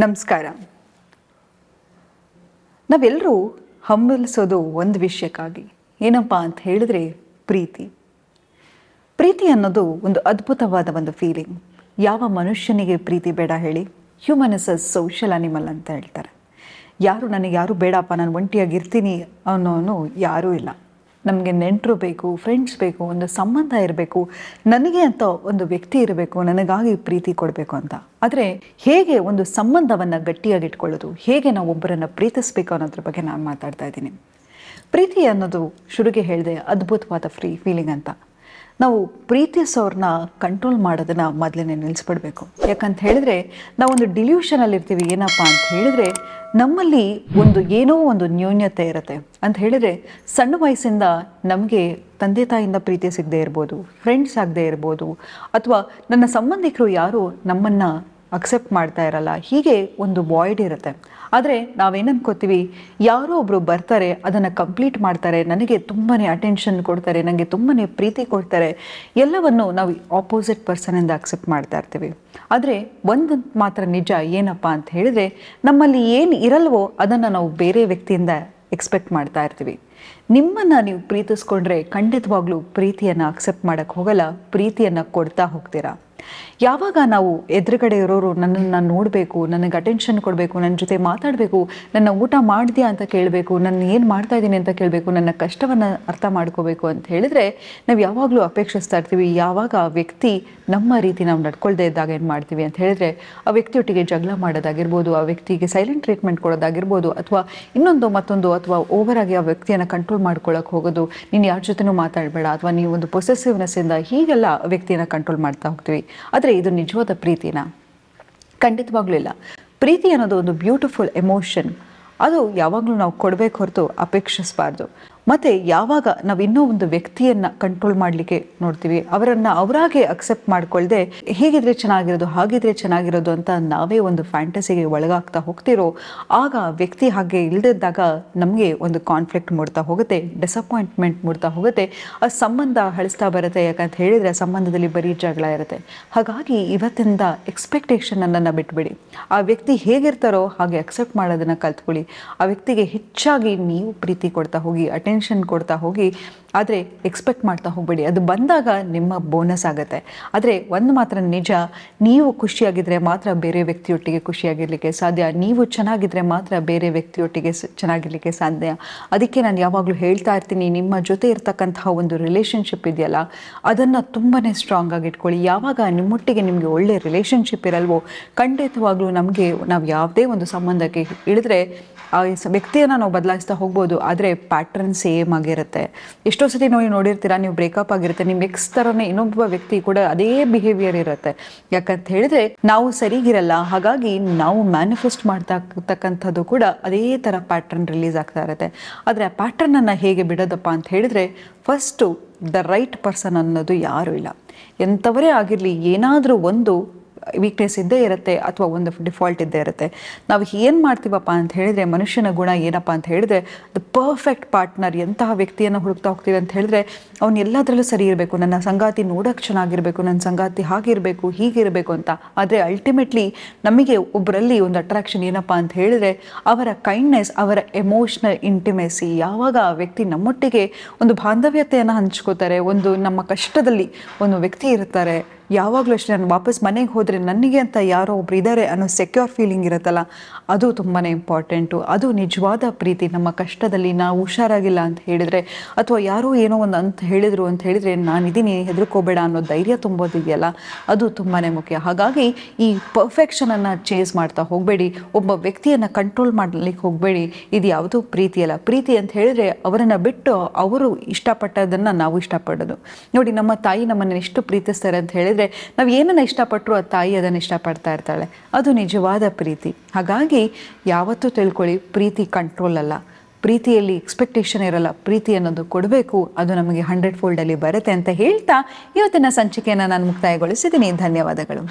ನಮಸ್ಕಾರ. ನಾವೆಲ್ಲರೂ ಹಂಬಲಿಸೋದು ಒಂದು ವಿಷಯಕ್ಕಾಗಿ, ಏನಪ್ಪ ಅಂತ ಹೇಳಿದ್ರೆ ಪ್ರೀತಿ. ಪ್ರೀತಿ ಅನ್ನೋದು ಒಂದು ಅದ್ಭುತವಾದ ಒಂದು ಫೀಲಿಂಗ್. ಯಾವ ಮನುಷ್ಯನಿಗೆ ಪ್ರೀತಿ ಬೇಡ ಹೇಳಿ? Human is a social animal ಅಂತ ಹೇಳ್ತಾರೆ. ನನಗೆ ಯಾರು ಬೇಡಪ್ಪ, ನಾನು ಒಂಟಿಯಾಗಿರ್ತೀನಿ ಅನ್ನೋನು ಯಾರೂ ಇಲ್ಲ. ನಮಗೆ ನೆಂಟರು ಬೇಕು, ಫ್ರೆಂಡ್ಸ್ ಬೇಕು, ಒಂದು ಸಂಬಂಧ ಇರಬೇಕು, ನನಗೆ ಅಂತ ಒಂದು ವ್ಯಕ್ತಿ ಇರಬೇಕು, ನನಗಾಗಿ ಪ್ರೀತಿ ಕೊಡಬೇಕು ಅಂತ. ಆದರೆ ಹೇಗೆ ಒಂದು ಸಂಬಂಧವನ್ನು ಗಟ್ಟಿಯಾಗಿ ಇಟ್ಕೊಳ್ಳೋದು, ಹೇಗೆ ನಾವು ಒಬ್ಬರನ್ನು ಪ್ರೀತಿಸಬೇಕು ಅನ್ನೋದ್ರ ಬಗ್ಗೆ ನಾನು ಮಾತಾಡ್ತಾ ಇದ್ದೀನಿ. ಪ್ರೀತಿ ಅನ್ನೋದು ಶುರುಗೆ ಹೇಳಿದೆ ಅದ್ಭುತವಾದ ಫೀಲಿಂಗ್ ಅಂತ. ನಾವು ಪ್ರೀತಿಸೋರನ್ನ ಕಂಟ್ರೋಲ್ ಮಾಡೋದನ್ನು ಮೊದಲೇ ನಿಲ್ಲಿಸ್ಬಿಡ್ಬೇಕು. ಯಾಕಂತ ಹೇಳಿದ್ರೆ ನಾವೊಂದು ಡಿಲ್ಯೂಷನಲ್ಲಿ ಇರ್ತೀವಿ. ಏನಪ್ಪ ಅಂತ ಹೇಳಿದರೆ ನಮ್ಮಲ್ಲಿ ಏನೋ ಒಂದು ನ್ಯೂನ್ಯತೆ ಇರುತ್ತೆ ಅಂತ ಹೇಳಿದರೆ, ಸಣ್ಣ ವಯಸ್ಸಿಂದ ನಮಗೆ ತಂದೆ ತಾಯಿಯಿಂದ ಪ್ರೀತಿ ಸಿಗದೆ ಇರ್ಬೋದು, ಫ್ರೆಂಡ್ಸ್ ಆಗದೆ ಇರ್ಬೋದು, ಅಥವಾ ನನ್ನ ಸಂಬಂಧಿಕರು ಯಾರು ನಮ್ಮನ್ನು ಅಕ್ಸೆಪ್ಟ್ ಮಾಡ್ತಾ ಇರಲ್ಲ, ಹೀಗೆ ಒಂದು ವಾಯ್ಡ್ ಇರುತ್ತೆ. ಆದರೆ ನಾವೇನು ಅನ್ಕೋತೀವಿ, ಯಾರೋ ಒಬ್ಬರು ಬರ್ತಾರೆ, ಅದನ್ನು ಕಂಪ್ಲೀಟ್ ಮಾಡ್ತಾರೆ, ನನಗೆ ತುಂಬಾ ಅಟೆನ್ಷನ್ ಕೊಡ್ತಾರೆ, ನನಗೆ ತುಂಬಾ ಪ್ರೀತಿ ಕೊಡ್ತಾರೆ, ಎಲ್ಲವನ್ನು ನಾವು ಆಪೋಸಿಟ್ ಪರ್ಸನಿಂದ ಅಕ್ಸೆಪ್ಟ್ ಮಾಡ್ತಾ ಇರ್ತೀವಿ. ಆದರೆ ಒಂದು ಮಾತ್ರ ನಿಜ, ಏನಪ್ಪ ಅಂತ ಹೇಳಿದರೆ ನಮ್ಮಲ್ಲಿ ಏನು ಇರಲ್ವೋ ಅದನ್ನು ನಾವು ಬೇರೆ ವ್ಯಕ್ತಿಯಿಂದ ಎಕ್ಸ್ಪೆಕ್ಟ್ ಮಾಡ್ತಾ ಇರ್ತೀವಿ. ನಿಮ್ಮನ್ನು ನೀವು ಪ್ರೀತಿಸ್ಕೊಂಡ್ರೆ ಖಂಡಿತವಾಗ್ಲೂ ಪ್ರೀತಿಯನ್ನು ಅಕ್ಸೆಪ್ಟ್ ಮಾಡೋಕ್ಕೆ ಹೋಗಲ್ಲ, ಪ್ರೀತಿಯನ್ನು ಕೊಡ್ತಾ ಹೋಗ್ತೀರಾ. ಯಾವಾಗ ನಾವು ಎದುರುಗಡೆ ಇರೋರು ನನ್ನನ್ನು ನೋಡಬೇಕು, ನನಗೆ ಅಟೆನ್ಷನ್ ಕೊಡಬೇಕು, ನನ್ನ ಜೊತೆ ಮಾತಾಡಬೇಕು, ನನ್ನ ಊಟ ಮಾಡಿದ್ಯಾ ಅಂತ ಕೇಳಬೇಕು, ನಾನು ಏನು ಮಾಡ್ತಾ ಇದ್ದೀನಿ ಅಂತ ಕೇಳಬೇಕು, ನನ್ನ ಕಷ್ಟವನ್ನು ಅರ್ಥ ಮಾಡ್ಕೋಬೇಕು ಅಂತ ಹೇಳಿದರೆ ನಾವು ಯಾವಾಗಲೂ ಅಪೇಕ್ಷಿಸ್ತಾ ಇರ್ತೀವಿ. ಯಾವಾಗ ಆ ವ್ಯಕ್ತಿ ನಮ್ಮ ರೀತಿ ನಾವು ನಡ್ಕೊಳ್ದೇ ಇದ್ದಾಗ ಏನು ಮಾಡ್ತೀವಿ ಅಂತ ಹೇಳಿದ್ರೆ, ಆ ವ್ಯಕ್ತಿಯೊಟ್ಟಿಗೆ ಜಗಳ ಮಾಡೋದಾಗಿರ್ಬೋದು, ಆ ವ್ಯಕ್ತಿಗೆ ಸೈಲೆಂಟ್ ಟ್ರೀಟ್ಮೆಂಟ್ ಕೊಡೋದಾಗಿರ್ಬೋದು, ಅಥವಾ ಇನ್ನೊಂದು ಮತ್ತೊಂದು, ಅಥವಾ ಓವರಾಗಿ ಆ ವ್ಯಕ್ತಿಯನ್ನು ಕಂಟ್ರೋಲ್ ಮಾಡ್ಕೊಳ್ಳೋಕೆ ಹೋಗೋದು, ನೀನು ಯಾರ ಜೊತೆನೂ ಮಾತಾಡಬೇಡ, ಅಥವಾ ನೀವು ಒಂದು ಪೊಸೆಸಿವ್ನೆಸ್ಸಿಂದ ಹೀಗೆಲ್ಲ ವ್ಯಕ್ತಿಯನ್ನು ಕಂಟ್ರೋಲ್ ಮಾಡ್ತಾ ಹೋಗ್ತೀವಿ. ಆದರೆ ಇದು ನಿಜವಾದ ಪ್ರೀತಿನ? ಖಂಡಿತವಾಗ್ಲೂ ಇಲ್ಲ. ಪ್ರೀತಿ ಅನ್ನೋದು ಒಂದು ಬ್ಯೂಟಿಫುಲ್ ಎಮೋಷನ್. ಅದು ಯಾವಾಗಲೂ ನಾವು ಕೊಡಬೇಕು ಹೊರತು ಅಪೇಕ್ಷಿಸಬಾರ್ದು. ಮತ್ತು ಯಾವಾಗ ನಾವು ಇನ್ನೂ ಒಂದು ವ್ಯಕ್ತಿಯನ್ನು ಕಂಟ್ರೋಲ್ ಮಾಡಲಿಕ್ಕೆ ನೋಡ್ತೀವಿ, ಅವರನ್ನು ಅವರಾಗೆ ಅಕ್ಸೆಪ್ಟ್ ಮಾಡ್ಕೊಳ್ದೆ ಹೀಗಿದ್ರೆ ಚೆನ್ನಾಗಿರೋದು, ಹಾಗಿದ್ರೆ ಚೆನ್ನಾಗಿರೋದು ಅಂತ ನಾವೇ ಒಂದು ಫ್ಯಾಂಟಸಿಗೆ ಒಳಗಾಗ್ತಾ ಹೋಗ್ತಿರೋ, ಆಗ ವ್ಯಕ್ತಿ ಹಾಗೆ ಇಲ್ಲದಿದ್ದಾಗ ನಮಗೆ ಒಂದು ಕಾನ್ಫ್ಲಿಕ್ಟ್ ಮೂಡ್ತಾ ಹೋಗುತ್ತೆ, ಡಿಸಪಾಯಿಂಟ್ಮೆಂಟ್ ಮೂಡ್ತಾ ಹೋಗುತ್ತೆ, ಆ ಸಂಬಂಧ ಹಳಿಸ್ತಾ ಬರುತ್ತೆ. ಯಾಕಂತ ಹೇಳಿದರೆ ಆ ಸಂಬಂಧದಲ್ಲಿ ಬರೀ ಜಗಳ ಇರುತ್ತೆ. ಹಾಗಾಗಿ ಇವತ್ತಿಂದ ಎಕ್ಸ್ಪೆಕ್ಟೇಷನನ್ನು ಬಿಟ್ಬಿಡಿ. ಆ ವ್ಯಕ್ತಿ ಹೇಗಿರ್ತಾರೋ ಹಾಗೆ ಅಕ್ಸೆಪ್ಟ್ ಮಾಡೋದನ್ನು ಕಲ್ತ್ಕೊಳ್ಳಿ. ಆ ವ್ಯಕ್ತಿಗೆ ಹೆಚ್ಚಾಗಿ ನೀವು ಪ್ರೀತಿ ಕೊಡ್ತಾ ಹೋಗಿ, ಅಟೆನ್ಷನ್ ಕೊಡ್ತಾ ಹೋಗಿ, ಆದರೆ ಎಕ್ಸ್ಪೆಕ್ಟ್ ಮಾಡ್ತಾ ಹೋಗಬೇಡಿ. ಅದು ಬಂದಾಗ ನಿಮ್ಮ ಬೋನಸ್ ಆಗುತ್ತೆ. ಆದರೆ ಒಂದು ಮಾತ್ರ ನಿಜ, ನೀವು ಖುಷಿಯಾಗಿದ್ದರೆ ಮಾತ್ರ ಬೇರೆ ವ್ಯಕ್ತಿಯೊಟ್ಟಿಗೆ ಖುಷಿಯಾಗಿರಲಿಕ್ಕೆ ಸಾಧ್ಯ, ನೀವು ಚೆನ್ನಾಗಿದ್ದರೆ ಮಾತ್ರ ಬೇರೆ ವ್ಯಕ್ತಿಯೊಟ್ಟಿಗೆ ಚೆನ್ನಾಗಿರಲಿಕ್ಕೆ ಸಾಧ್ಯ. ಅದಕ್ಕೆ ನಾನು ಯಾವಾಗಲೂ ಹೇಳ್ತಾ ಇರ್ತೀನಿ, ನಿಮ್ಮ ಜೊತೆ ಇರ್ತಕ್ಕಂತಹ ಒಂದು ರಿಲೇಷನ್ಶಿಪ್ ಇದೆಯಲ್ಲ, ಅದನ್ನು ತುಂಬಾ ಸ್ಟ್ರಾಂಗ್ ಆಗಿ ಇಟ್ಕೊಳ್ಳಿ. ಯಾವಾಗ ನಿಮ್ಮೊಟ್ಟಿಗೆ ನಿಮಗೆ ಒಳ್ಳೆ ರಿಲೇಷನ್ಶಿಪ್ ಇರಲ್ವೋ, ಖಂಡಿತವಾಗ್ಲೂ ನಾವು ಯಾವುದೇ ಒಂದು ಸಂಬಂಧಕ್ಕೆ ಇಳಿದ್ರೆ ಆ ವ್ಯಕ್ತಿಯನ್ನು ನಾವು ಬದಲಾಯಿಸ್ತಾ ಹೋಗ್ಬೋದು, ಆದರೆ ಪ್ಯಾಟ್ರನ್ ಸೇಮ್ ಆಗಿರುತ್ತೆ. ಎಷ್ಟೋ ಸತಿ ನೋಡಿರ್ತೀರಾ, ನೀವು ಬ್ರೇಕಪ್ ಆಗಿರುತ್ತೆ, ನಿಮ್ಮ ಎಕ್ಸ್ ಥರನೇ ಇನ್ನೊಬ್ಬ ವ್ಯಕ್ತಿ ಕೂಡ ಅದೇ ಬಿಹೇವಿಯರ್ ಇರುತ್ತೆ. ಯಾಕಂತ ಹೇಳಿದ್ರೆ ನಾವು ಸರಿಗಿರಲ್ಲ, ಹಾಗಾಗಿ ನಾವು ಮ್ಯಾನಿಫೆಸ್ಟ್ ಮಾಡ್ತಾ ಇರ್ತಕ್ಕಂಥದ್ದು ಕೂಡ ಅದೇ ಥರ ಪ್ಯಾಟ್ರನ್ ರಿಲೀಸ್ ಆಗ್ತಾ ಇರುತ್ತೆ. ಆದರೆ ಆ ಪ್ಯಾಟ್ರನನ್ನು ಹೇಗೆ ಬಿಡೋದಪ್ಪ ಅಂತ ಹೇಳಿದರೆ, ಫಸ್ಟು ದ ರೈಟ್ ಪರ್ಸನ್ ಅನ್ನೋದು ಯಾರೂ ಇಲ್ಲ. ಎಂಥವರೇ ಆಗಿರಲಿ, ಏನಾದರೂ ಒಂದು ವೀಕ್ನೆಸ್ ಇದ್ದೇ ಇರುತ್ತೆ, ಅಥವಾ ಒಂದು ಡಿಫಾಲ್ಟ್ ಇದ್ದೇ ಇರುತ್ತೆ. ನಾವು ಏನು ಮಾಡ್ತೀವಪ್ಪ ಅಂತ ಹೇಳಿದರೆ, ಮನುಷ್ಯನ ಗುಣ ಏನಪ್ಪ ಅಂತ ಹೇಳಿದ್ರೆ ದ ಪರ್ಫೆಕ್ಟ್ ಪಾರ್ಟ್ನರ್. ಎಂತಹ ವ್ಯಕ್ತಿಯನ್ನು ಹುಡುಕ್ತಾ ಹೋಗ್ತೀವಿ ಅಂತ ಹೇಳಿದ್ರೆ, ಅವನು ಎಲ್ಲದರಲ್ಲೂ ಸರಿ ಇರಬೇಕು, ನನ್ನ ಸಂಗಾತಿ ನೋಡೋಕ್ಕೆ ಚೆನ್ನಾಗಿರಬೇಕು, ನನ್ನ ಸಂಗಾತಿ ಹಾಗಿರಬೇಕು, ಹೀಗಿರಬೇಕು ಅಂತ. ಆದರೆ ಅಲ್ಟಿಮೇಟ್ಲಿ ನಮಗೆ ಒಬ್ಬರಲ್ಲಿ ಒಂದು ಅಟ್ರಾಕ್ಷನ್ ಏನಪ್ಪ ಅಂತ ಹೇಳಿದರೆ ಅವರ ಕೈಂಡ್ನೆಸ್, ಅವರ ಎಮೋಷ್ನಲ್ ಇಂಟಿಮೆಸಿ. ಯಾವಾಗ ಆ ವ್ಯಕ್ತಿ ನಮ್ಮೊಟ್ಟಿಗೆ ಒಂದು ಬಾಂಧವ್ಯತೆಯನ್ನು ಹಂಚ್ಕೋತಾರೆ, ನಮ್ಮ ಕಷ್ಟದಲ್ಲಿ ಒಂದು ವ್ಯಕ್ತಿ ಇರ್ತಾರೆ, ಯಾವಾಗಲೂ ಅಷ್ಟೇ ನಾನು ವಾಪಸ್ ಮನೆಗೆ ಹೋದರೆ ನನಗೆ ಅಂತ ಯಾರೋ ಒಬ್ರು ಇದ್ದಾರೆ ಅನ್ನೋ ಸೆಕ್ಯೂರ್ ಫೀಲಿಂಗ್ ಇರುತ್ತಲ್ಲ, ಅದು ತುಂಬಾ ಇಂಪಾರ್ಟೆಂಟು. ಅದು ನಿಜವಾದ ಪ್ರೀತಿ. ನಮ್ಮ ಕಷ್ಟದಲ್ಲಿ ನಾವು ಹುಷಾರಾಗಿಲ್ಲ ಅಂತ ಹೇಳಿದರೆ, ಅಥವಾ ಯಾರೋ ಏನೋ ಒಂದು ಅಂತ ಹೇಳಿದರು ಅಂತ ಹೇಳಿದರೆ, ನಾನಿದ್ದೀನಿ ಹೆದರ್ಕೋಬೇಡ ಅನ್ನೋ ಧೈರ್ಯ ತುಂಬೋದಿದೆಯಲ್ಲ, ಅದು ತುಂಬಾ ಮುಖ್ಯ. ಹಾಗಾಗಿ ಈ ಪರ್ಫೆಕ್ಷನನ್ನು ಚೇಸ್ ಮಾಡ್ತಾ ಹೋಗಬೇಡಿ, ಒಬ್ಬ ವ್ಯಕ್ತಿಯನ್ನು ಕಂಟ್ರೋಲ್ ಮಾಡಲಿಕ್ಕೆ ಹೋಗಬೇಡಿ. ಇದು ಯಾವುದೂ ಪ್ರೀತಿಯಲ್ಲ. ಪ್ರೀತಿ ಅಂತ ಹೇಳಿದರೆ ಅವರನ್ನು ಬಿಟ್ಟು ಅವರು ಇಷ್ಟಪಟ್ಟದನ್ನು ನಾವು ಇಷ್ಟಪಡೋದು. ನೋಡಿ, ನಮ್ಮ ತಾಯಿ ನಮ್ಮನ್ನು ಎಷ್ಟು ಪ್ರೀತಿಸ್ತಾರೆ ಅಂತ ಹೇಳಿದರೆ, ನಾವು ಏನನ್ನ ಇಷ್ಟಪಟ್ಟರು ಆ ತಾಯಿ ಅದನ್ನು ಇಷ್ಟಪಡ್ತಾ ಇರ್ತಾಳೆ. ಅದು ನಿಜವಾದ ಪ್ರೀತಿ. ಹಾಗಾಗಿ ಯಾವತ್ತೂ ತಿಳ್ಕೊಳ್ಳಿ, ಪ್ರೀತಿ ಕಂಟ್ರೋಲ್ ಅಲ್ಲ. ಪ್ರೀತಿಯಲ್ಲಿ ಎಕ್ಸ್ಪೆಕ್ಟೇಷನ್ ಇರಲ್ಲ. ಪ್ರೀತಿ ಅನ್ನೋದು ಕೊಡಬೇಕು, ಅದು ನಮಗೆ 100 ಫೋಲ್ಡಲ್ಲಿ ಬರುತ್ತೆ ಅಂತ ಹೇಳ್ತಾ ಇವತ್ತಿನ ಸಂಚಿಕೆಯನ್ನು ನಾನು ಮುಕ್ತಾಯಗೊಳಿಸಿದ್ದೀನಿ. ಧನ್ಯವಾದಗಳು.